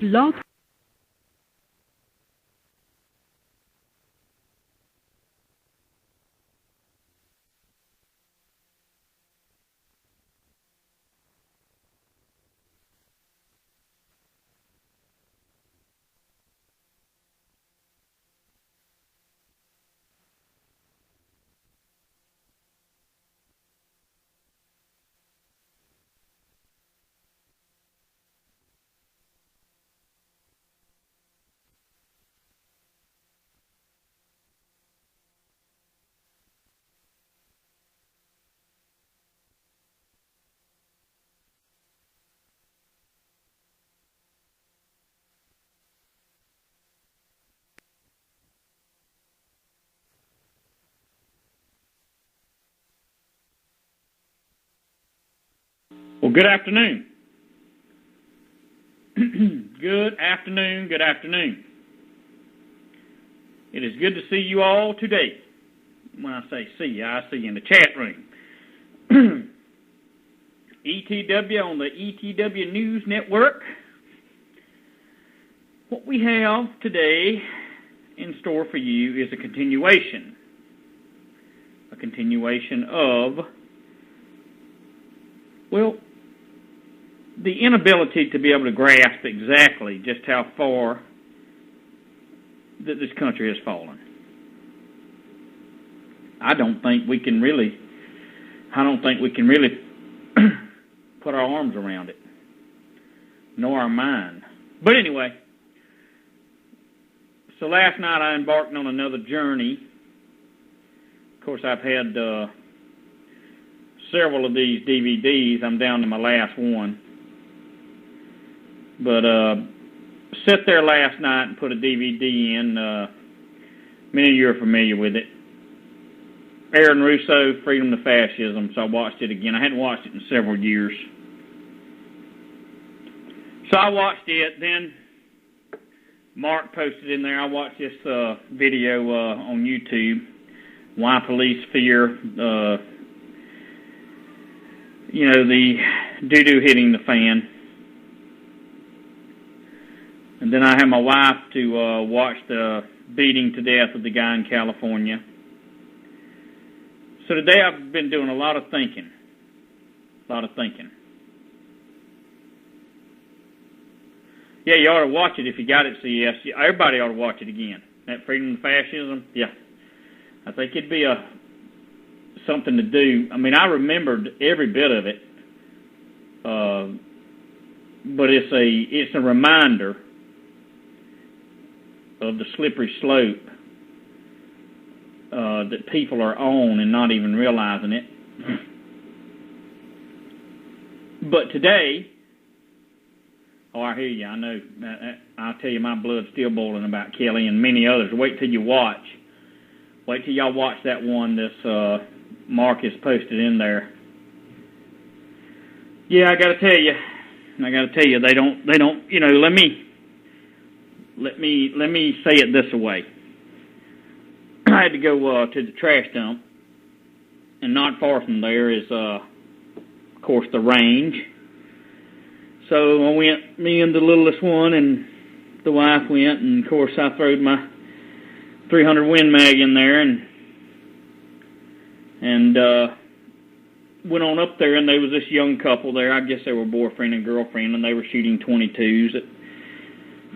Blog. Well, good afternoon. Good afternoon. It is good to see you all today. When I say see you, I see you in the chat room. ETW on the ETW News Network. What we have today in store for you is a continuation of, well, the inability to be able to grasp exactly just how far that this country has fallen. I don't think we can really put our arms around it, nor our mind. But anyway, so last night I embarked on another journey. Of course, I've had several of these DVDs. I'm down to my last one. But sat there last night and put a DVD in. Many of you are familiar with it. Aaron Russo, Freedom to Fascism. So I watched it again. I hadn't watched it in several years. So I watched it. Then Mark posted in there. I watched this video on YouTube. Why police fear, the doo-doo hitting the fan. And then I had my wife to watch the beating to death of the guy in California. So today I've been doing a lot of thinking. Yeah, you ought to watch it if you got it, CS. Everybody ought to watch it again. That Freedom to Fascism, yeah. I think it'd be something to do. I mean, I remembered every bit of it. But it's a reminder of the slippery slope that people are on and not even realizing it. But today, I hear you. I know. I'll tell you, my blood's still boiling about Kelly and many others. Wait till you watch. Wait till y'all watch that one this Marcus posted in there. Yeah, I got to tell you, they don't. Let me say it this way. I had to go to the trash dump, and not far from there is, of course, the range. So I went, me and the littlest one, and the wife went, and of course I throwed my 300 Win Mag in there, and went on up there, and there was this young couple there. I guess they were boyfriend and girlfriend, and they were shooting 22s at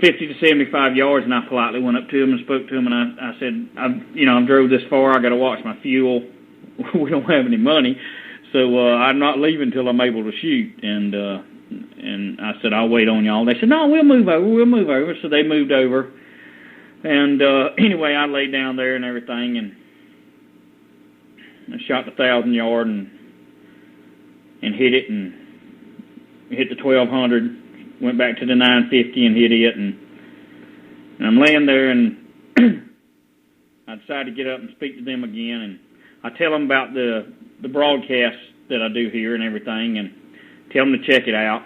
50 to 75 yards, and I politely went up to them and spoke to them, and I said, I've drove this far, I got to watch my fuel. We don't have any money, so I'm not leaving until I'm able to shoot. And I said, I'll wait on y'all. They said, no, we'll move over. So they moved over. And anyway, I laid down there and everything, and I shot the 1,000-yard and hit it, and hit the 1,200. Went back to the 950 and hit it, and I'm laying there, and I decided to get up and speak to them again, and I tell them about the broadcast that I do here and everything, and tell them to check it out.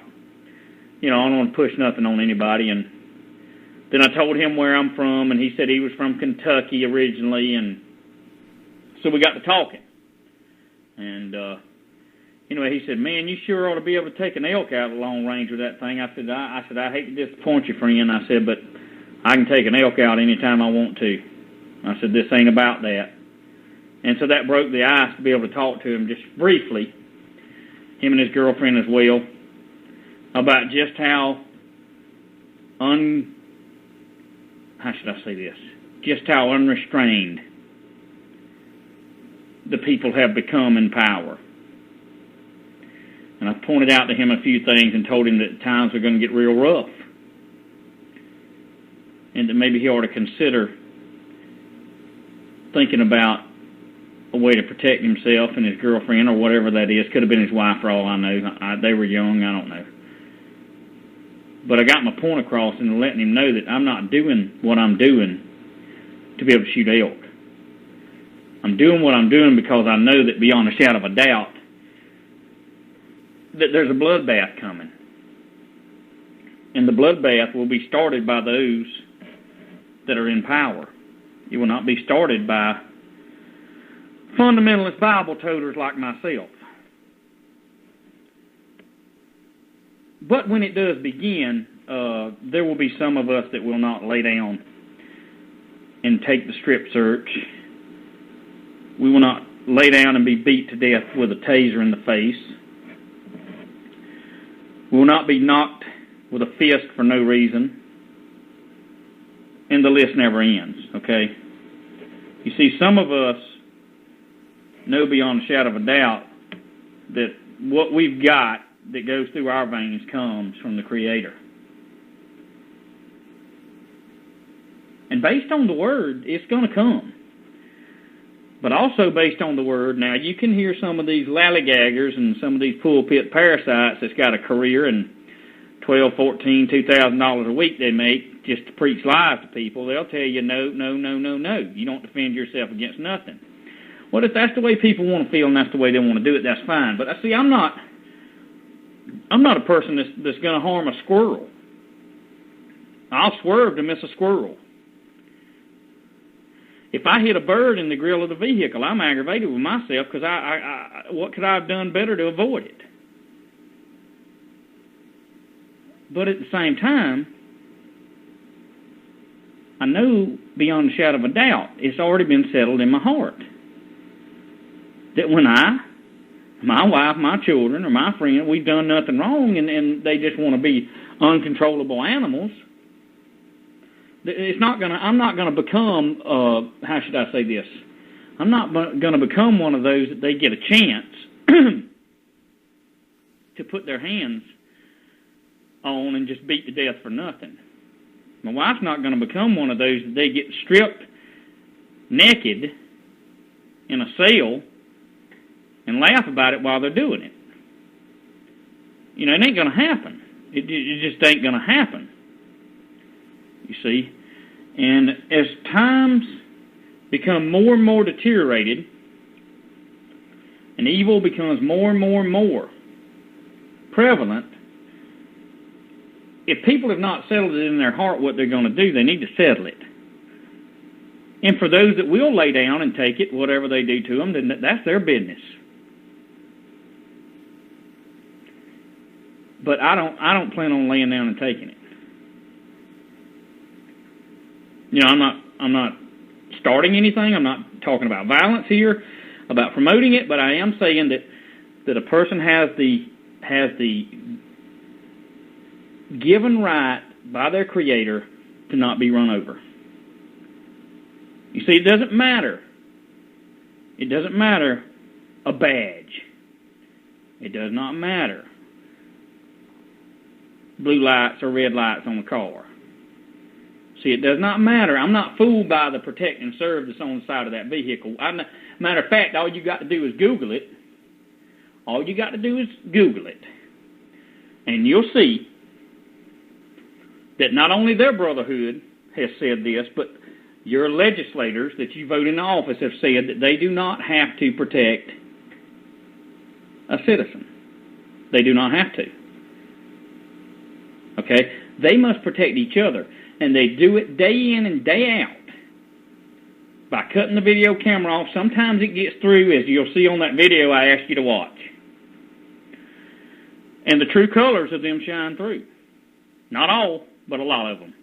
I don't want to push nothing on anybody, and then I told him where I'm from, and he said he was from Kentucky originally, and so we got to talking, and Anyway, he said, man, you sure ought to be able to take an elk out at long range with that thing. I said, I hate to disappoint you, friend. I said, but I can take an elk out anytime I want to. I said, this ain't about that. And so that broke the ice to be able to talk to him just briefly, him and his girlfriend as well, about just how just how unrestrained the people have become in power. And I pointed out to him a few things and told him that times are going to get real rough. And that maybe he ought to consider thinking about a way to protect himself and his girlfriend or whatever that is. Could have been his wife for all I know. They were young, I don't know. But I got my point across and letting him know that I'm not doing what I'm doing to be able to shoot elk. I'm doing what I'm doing because I know that beyond a shadow of a doubt that there's a bloodbath coming. And the bloodbath will be started by those that are in power. It will not be started by fundamentalist Bible toters like myself. But when it does begin, there will be some of us that will not lay down and take the strip search. We will not lay down and be beat to death with a taser in the face. We will not be knocked with a fist for no reason. And the list never ends, okay? You see, some of us know beyond a shadow of a doubt that what we've got that goes through our veins comes from the Creator. And based on the Word, it's going to come. But also based on the Word, now you can hear some of these lallygaggers and some of these pulpit parasites that's got a career and $12, $14, $2,000 a week they make just to preach lies to people. They'll tell you, no, no, no, no, no. You don't defend yourself against nothing. Well, if that's the way people want to feel and that's the way they want to do it, that's fine. But I see, I'm not a person that's going to harm a squirrel. I'll swerve to miss a squirrel. If I hit a bird in the grill of the vehicle, I'm aggravated with myself because what could I have done better to avoid it? But at the same time, I know beyond a shadow of a doubt, it's already been settled in my heart that when my wife, my children, or my friend, we've done nothing wrong and they just want to be uncontrollable animals, I'm not going to become, how should I say this? I'm not going to become one of those that they get a chance to put their hands on and just beat to death for nothing. My wife's not going to become one of those that they get stripped naked in a cell and laugh about it while they're doing it. You know, it ain't going to happen. It just ain't going to happen. You see? And as times become more and more deteriorated, and evil becomes more and more and more prevalent, if people have not settled it in their heart what they're going to do, they need to settle it. And for those that will lay down and take it, whatever they do to them, then that's their business. But I don't plan on laying down and taking it. You know, I'm not starting anything. I'm not talking about violence here, about promoting it, but I am saying that a person has the given right by their Creator to not be run over. You see, it doesn't matter. It doesn't matter a badge. It does not matter blue lights or red lights on the car. See, it does not matter. I'm not fooled by the protect and serve that's on the side of that vehicle. Matter of fact, all you got to do is Google it. All you got to do is Google it. And you'll see that not only their brotherhood has said this, but your legislators that you vote into office have said that they do not have to protect a citizen. They do not have to. Okay? They must protect each other. And they do it day in and day out by cutting the video camera off. Sometimes it gets through, as you'll see on that video I asked you to watch. And the true colors of them shine through. Not all, but a lot of them.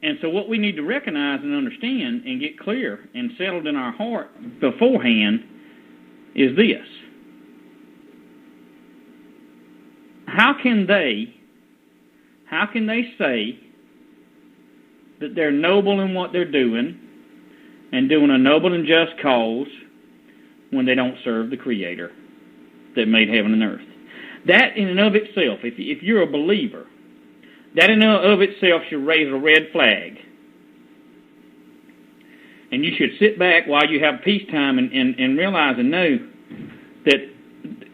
And so what we need to recognize and understand and get clear and settled in our heart beforehand is this. How can they say that they're noble in what they're doing and doing a noble and just cause when they don't serve the Creator that made heaven and earth? That in and of itself, if you're a believer, that in and of itself should raise a red flag. And you should sit back while you have peacetime and realize and know that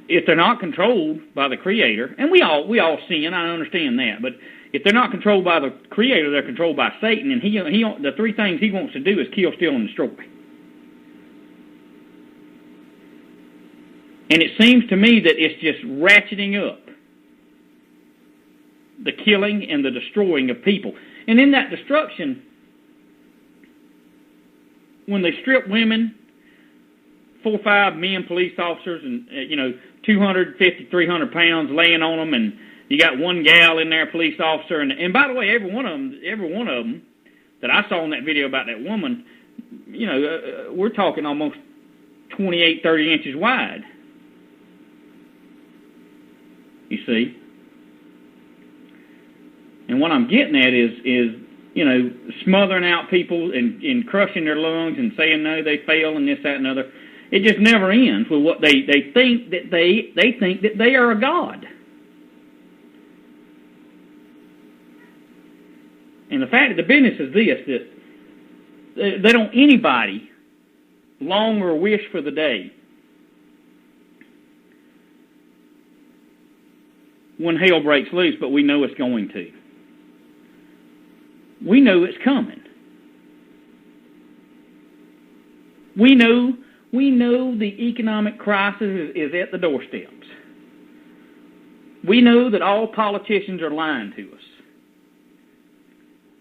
if they're not controlled by the Creator, and we all sin, I understand that, but if they're not controlled by the Creator, they're controlled by Satan, and the three things he wants to do is kill, steal, and destroy. And it seems to me that it's just ratcheting up the killing and the destroying of people. And in that destruction, when they strip women, 4 or 5 men, police officers, and 250, 300 pounds laying on them, and you got one gal in there, police officer, and by the way, every one of them that I saw in that video about that woman, we're talking almost 28, 30 inches wide. You see? And what I'm getting at is smothering out people and crushing their lungs and saying no, they fail and this, that, and other. It just never ends with what they think that they think that they are a god. And the fact of the business is this, that they don't anybody long or wish for the day when hell breaks loose, but we know it's going to. We know it's coming. We know the economic crisis is at the doorsteps. We know that all politicians are lying to us.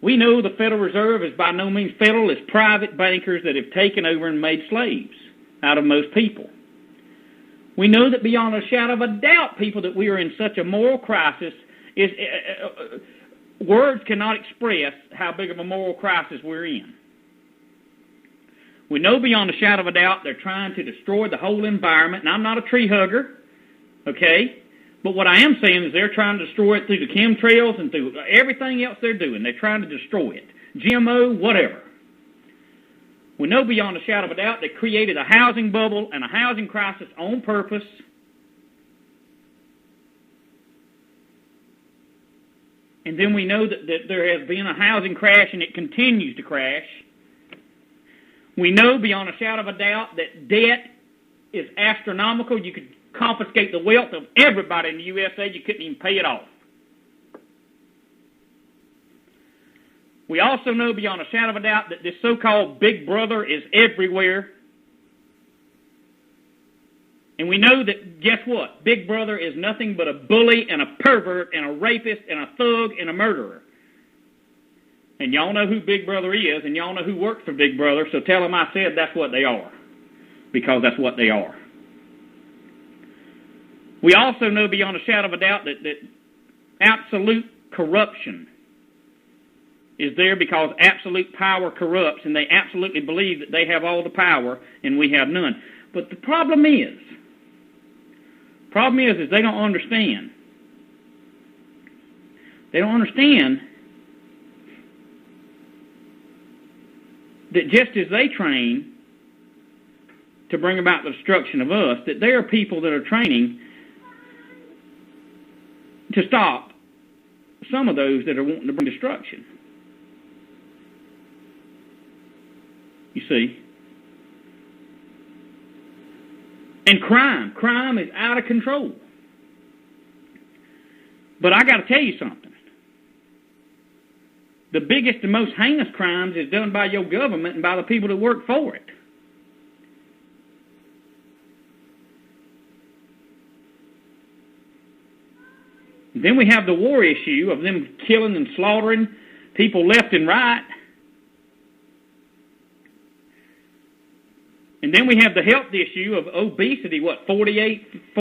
We know the Federal Reserve is by no means federal. It's private bankers that have taken over and made slaves out of most people. We know that beyond a shadow of a doubt, people, that we are in such a moral crisis. Words cannot express how big of a moral crisis we're in. We know beyond a shadow of a doubt they're trying to destroy the whole environment. And I'm not a tree hugger, okay? But what I am saying is they're trying to destroy it through the chemtrails and through everything else they're doing. They're trying to destroy it. GMO, whatever. We know beyond a shadow of a doubt they created a housing bubble and a housing crisis on purpose. And then we know that there has been a housing crash and it continues to crash. We know beyond a shadow of a doubt that debt is astronomical. You could confiscate the wealth of everybody in the USA. You couldn't even pay it off. We also know beyond a shadow of a doubt that this so-called Big Brother is everywhere. And we know that, guess what? Big Brother is nothing but a bully and a pervert and a rapist and a thug and a murderer. And y'all know who Big Brother is, and y'all know who works for Big Brother, so tell them I said that's what they are. Because that's what they are. We also know beyond a shadow of a doubt that absolute corruption is there because absolute power corrupts, and they absolutely believe that they have all the power and we have none. But the problem is they don't understand. They don't understand that just as they train to bring about the destruction of us, that there are people that are training to stop some of those that are wanting to bring destruction. You see? And crime is out of control. But I got to tell you something. The biggest and most heinous crimes is done by your government and by the people that work for it. Then we have the war issue of them killing and slaughtering people left and right. And then we have the health issue of obesity, 48